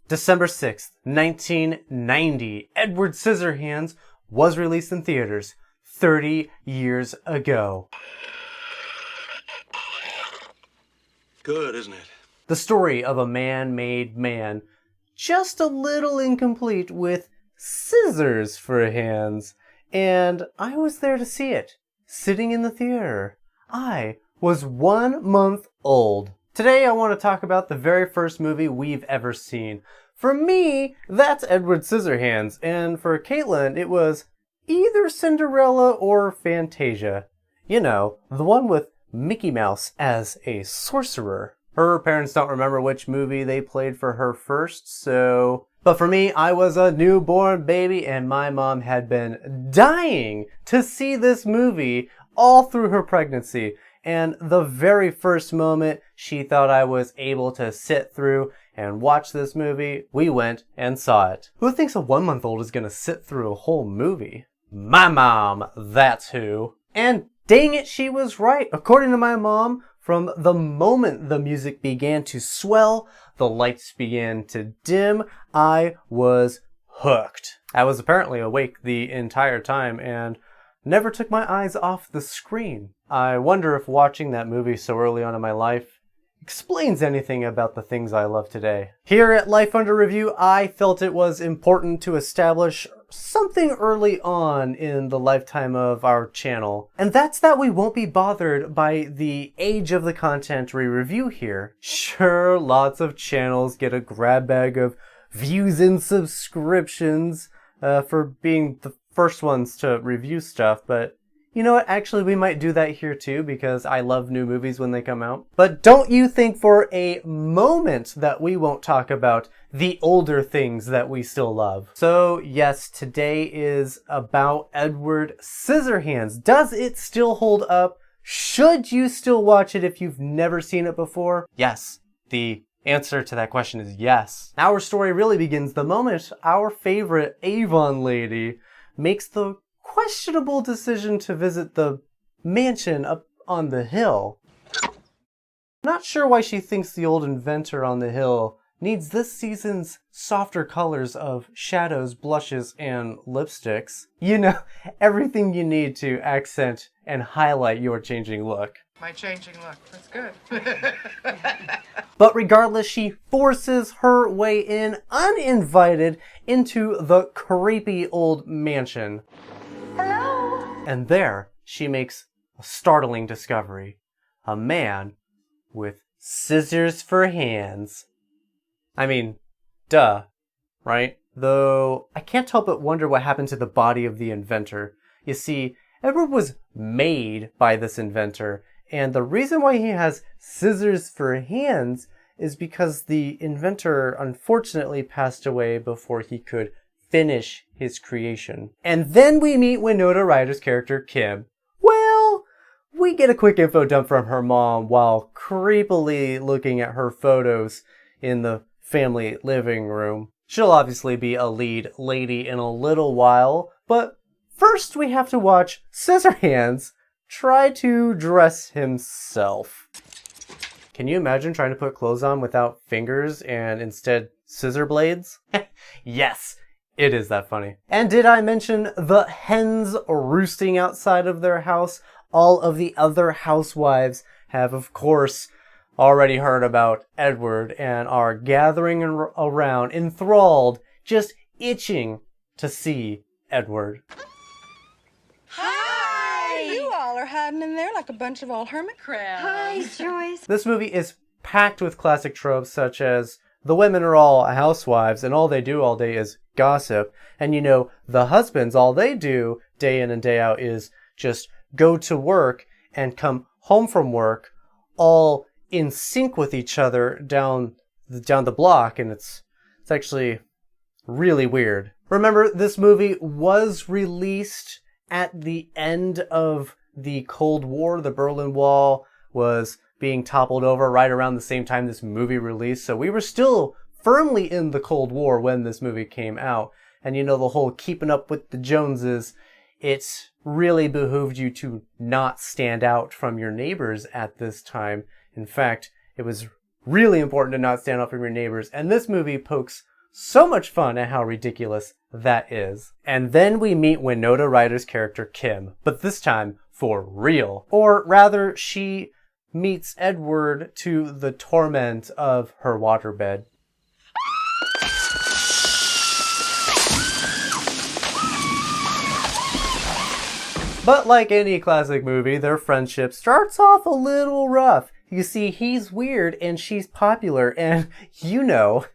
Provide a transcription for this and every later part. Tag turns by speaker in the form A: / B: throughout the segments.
A: December 6th, 1990, Edward Scissorhands was released in theaters 30 years ago.
B: Good, isn't it?
A: The story of a man-made man, just a little incomplete with scissors for hands. And I was there to see it, sitting in the theater. I was 1 month old. Today I want to talk about the very first movie we've ever seen. For me, that's Edward Scissorhands, and for Caitlin, it was either Cinderella or Fantasia. You know, the one with Mickey Mouse as a sorcerer. Her parents don't remember which movie they played for her first, so... But for me, I was a newborn baby, and my mom had been dying to see this movie all through her pregnancy. And the very first moment she thought I was able to sit through and watch this movie, we went and saw it. Who thinks a 1-month-old is gonna sit through a whole movie? My mom, that's who. And dang it, she was right. According to my mom, from the moment the music began to swell, the lights began to dim, I was hooked. I was apparently awake the entire time and never took my eyes off the screen. I wonder if watching that movie so early on in my life explains anything about the things I love today. Here at Life Under Review, I felt it was important to establish something early on in the lifetime of our channel, and that's that we won't be bothered by the age of the content we review here. Sure, lots of channels get a grab bag of views and subscriptions for being the first ones to review stuff, but you know what? Actually, we might do that here too because I love new movies when they come out. But don't you think for a moment that we won't talk about the older things that we still love. So yes, today is about Edward Scissorhands. Does it still hold up? Should you still watch it if you've never seen it before? Yes. The answer to that question is yes. Our story really begins the moment our favorite Avon lady makes the questionable decision to visit the mansion up on the hill. Not sure why she thinks the old inventor on the hill needs this season's softer colors of shadows, blushes, and lipsticks. You know, everything you need to accent and highlight your changing look.
C: My changing look, that's good.
A: But regardless, she forces her way in, uninvited, into the creepy old mansion.
D: Hello?
A: And there, she makes a startling discovery. A man with scissors for hands. I mean, duh, right? Though, I can't help but wonder what happened to the body of the inventor. You see, Edward was made by this inventor, and the reason why he has scissors for hands is because the inventor unfortunately passed away before he could finish his creation. And then we meet Winona Ryder's character, Kim. Well, we get a quick info dump from her mom while creepily looking at her photos in the family living room. She'll obviously be a lead lady in a little while, but first we have to watch Scissorhands try to dress himself. Can you imagine trying to put clothes on without fingers and instead scissor blades? Yes, it is that funny. And did I mention the hens roosting outside of their house? All of the other housewives have, of course, already heard about Edward and are gathering around, enthralled, just itching to see Edward.
D: Hi!
C: You all are hiding in there like a bunch of old hermit crabs.
D: Hi, Joyce.
A: This movie is packed with classic tropes such as the women are all housewives and all they do all day is gossip. And you know, the husbands, all they do day in and day out is just go to work and come home from work all in sync with each other down the block. And it's actually really weird. Remember, this movie was released at the end of the Cold War. The Berlin Wall was being toppled over right around the same time this movie released. So we were still firmly in the Cold War when this movie came out. And you know, the whole keeping up with the Joneses, it really behooved you to not stand out from your neighbors at this time. In fact, it was really important to not stand out from your neighbors. And this movie pokes so much fun at how ridiculous that is. And then we meet Winona Ryder's character Kim, but this time for real. Or rather, she meets Edward to the torment of her waterbed. But like any classic movie, their friendship starts off a little rough. You see, he's weird and she's popular, and you know,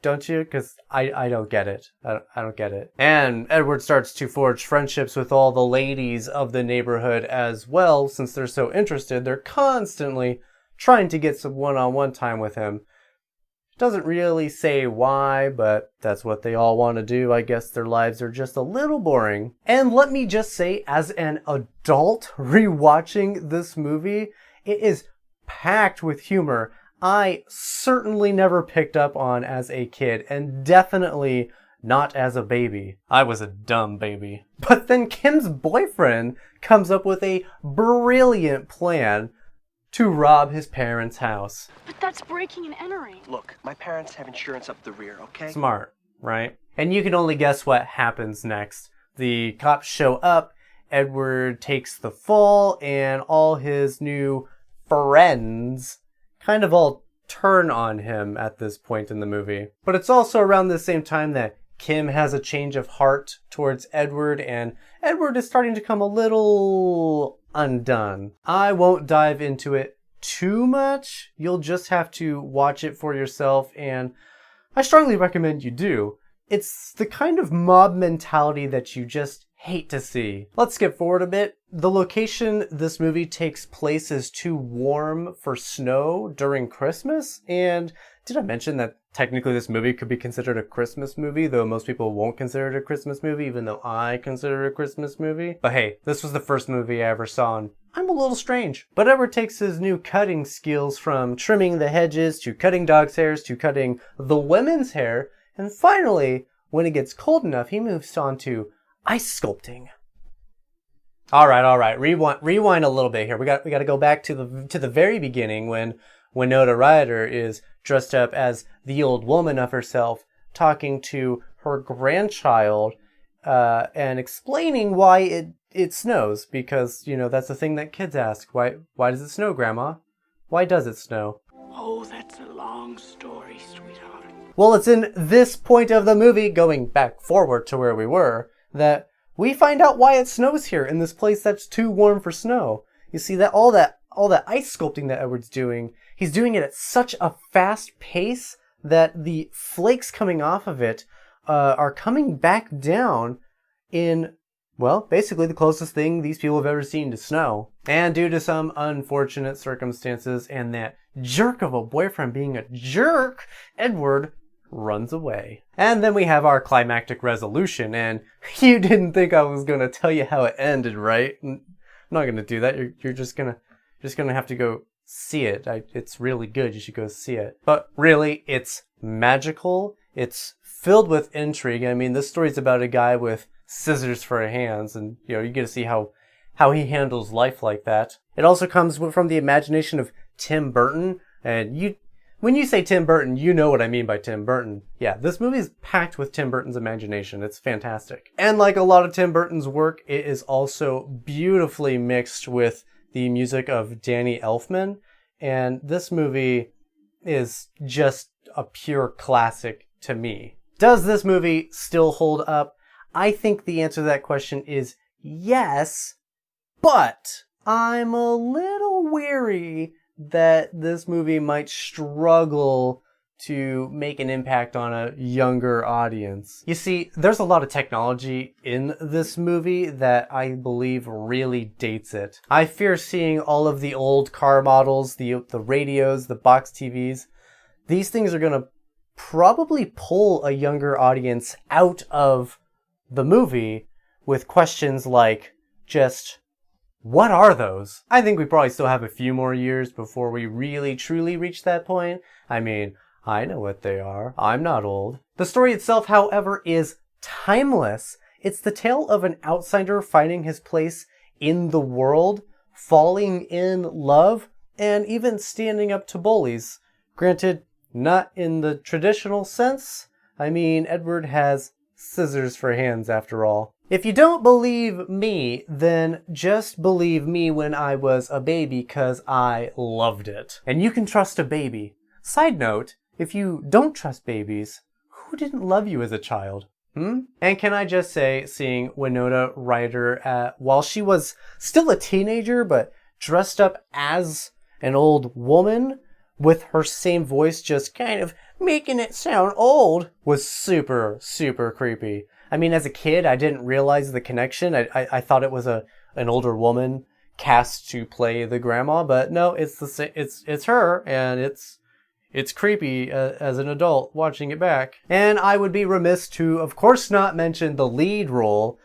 A: don't you? Because I don't get it. I don't get it. And Edward starts to forge friendships with all the ladies of the neighborhood as well. Since they're so interested, they're constantly trying to get some one-on-one time with him. Doesn't really say why, but that's what they all want to do. I guess their lives are just a little boring. And let me just say, as an adult rewatching this movie, it is packed with humor I certainly never picked up on as a kid, and definitely not as a baby. I was a dumb baby. But then Kim's boyfriend comes up with a brilliant plan to rob his parents' house.
E: But that's breaking and entering.
F: Look, my parents have insurance up the rear, okay?
A: Smart, right? And you can only guess what happens next. The cops show up, Edward takes the fall, and all his new friends kind of all turn on him at this point in the movie. But it's also around the same time that Kim has a change of heart towards Edward, and Edward is starting to come a little undone. I won't dive into it too much. You'll just have to watch it for yourself, and I strongly recommend you do. It's the kind of mob mentality that you just hate to see. Let's skip forward a bit. The location this movie takes place is too warm for snow during Christmas, and did I mention that technically this movie could be considered a Christmas movie, though most people won't consider it a Christmas movie, even though I consider it a Christmas movie. But hey, this was the first movie I ever saw, and I'm a little strange. But Edward takes his new cutting skills from trimming the hedges, to cutting dogs' hairs, to cutting the women's hair, and finally, when it gets cold enough, he moves on to ice sculpting. All right. Rewind a little bit here. We got to go back to the very beginning when Winona Ryder is dressed up as the old woman of herself, talking to her grandchild, and explaining why it snows, because, you know, that's the thing that kids ask. Why does it snow, Grandma? Why does it snow?
G: Oh, that's a long story, sweetheart.
A: Well, it's in this point of the movie, going back forward to where we were, that we find out why it snows here in this place that's too warm for snow. You see, that all that ice sculpting that Edward's doing, he's doing it at such a fast pace that the flakes coming off of it are coming back down in, well, basically the closest thing these people have ever seen to snow. And due to some unfortunate circumstances and that jerk of a boyfriend being a jerk, Edward runs away. And then we have our climactic resolution, and you didn't think I was going to tell you how it ended, right? I'm not going to do that. You're just going to have to go see it. It's really good. You should go see it. But really, it's magical. It's filled with intrigue. I mean, this story's about a guy with scissors for hands, and you know, you get to see how he handles life like that. It also comes from the imagination of Tim Burton, and when you say Tim Burton, you know what I mean by Tim Burton. Yeah, this movie is packed with Tim Burton's imagination. It's fantastic. And like a lot of Tim Burton's work, it is also beautifully mixed with the music of Danny Elfman. And this movie is just a pure classic to me. Does this movie still hold up? I think the answer to that question is yes, but I'm a little weary that this movie might struggle to make an impact on a younger audience. You see, there's a lot of technology in this movie that I believe really dates it. I fear seeing all of the old car models, the radios, the box TVs. These things are going to probably pull a younger audience out of the movie with questions like, just, what are those? I think we probably still have a few more years before we really truly reach that point. I mean, I know what they are. I'm not old. The story itself, however, is timeless. It's the tale of an outsider finding his place in the world, falling in love, and even standing up to bullies. Granted, not in the traditional sense. I mean, Edward has scissors for hands after all. If you don't believe me, then just believe me when I was a baby, because I loved it. And you can trust a baby. Side note, if you don't trust babies, who didn't love you as a child? And can I just say, seeing Winona Ryder while she was still a teenager, but dressed up as an old woman, with her same voice just kind of making it sound old, was super, super creepy. I mean, as a kid, I didn't realize the connection. I thought it was an older woman cast to play the grandma, but no, it's her, and it's creepy as an adult watching it back. And I would be remiss to, of course, not mention the lead role,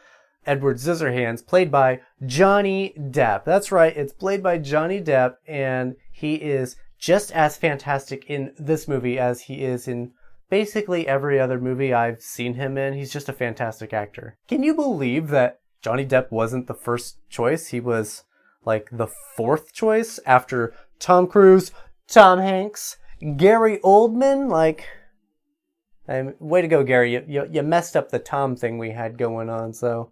A: Edward Scissorhands, played by Johnny Depp. That's right, it's played by Johnny Depp, and he is just as fantastic in this movie as he is in basically every other movie I've seen him in. He's just a fantastic actor. Can you believe that Johnny Depp wasn't the first choice? He was like the fourth choice after Tom Cruise, Tom Hanks, Gary Oldman. Way to go, Gary. You messed up the Tom thing we had going on, so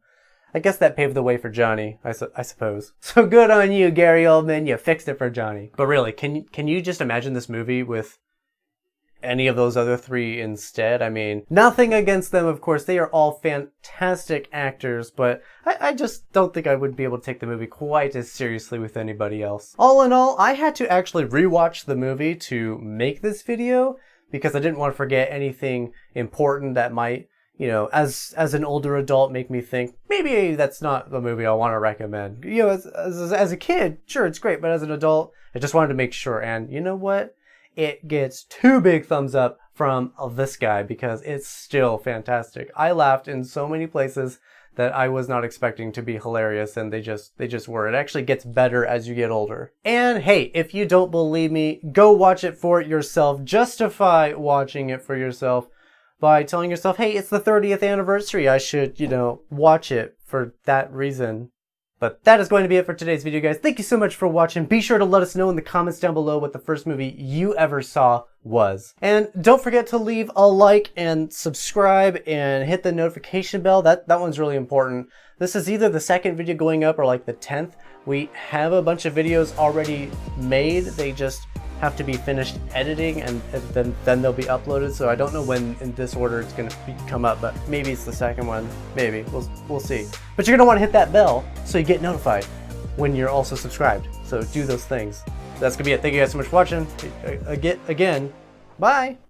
A: I guess that paved the way for Johnny, I suppose. So good on you, Gary Oldman. You fixed it for Johnny. But really, can you just imagine this movie with any of those other three instead? I mean, nothing against them, of course. They are all fantastic actors, but I just don't think I would be able to take the movie quite as seriously with anybody else. All in all, I had to actually rewatch the movie to make this video because I didn't want to forget anything important that might, you know, as an older adult, make me think, maybe that's not the movie I want to recommend. You know, as a kid, sure, it's great, but as an adult, I just wanted to make sure. And you know what? It gets 2 big thumbs up from this guy because it's still fantastic. I laughed in so many places that I was not expecting to be hilarious, and they just were. It actually gets better as you get older. And hey, if you don't believe me, go watch it for yourself. Justify watching it for yourself by telling yourself, hey, it's the 30th anniversary. I should, watch it for that reason. But that is going to be it for today's video, guys. Thank you so much for watching. Be sure to let us know in the comments down below what the first movie you ever saw was. And don't forget to leave a like and subscribe and hit the notification bell. That one's really important. This is either the second video going up or like the 10th. We have a bunch of videos already made. They just have to be finished editing, and then they'll be uploaded. So I don't know when in this order it's going to come up, but maybe it's the second one. Maybe. We'll see. But you're going to want to hit that bell so you get notified when you're also subscribed. So do those things. That's going to be it. Thank you guys so much for watching. Again, bye!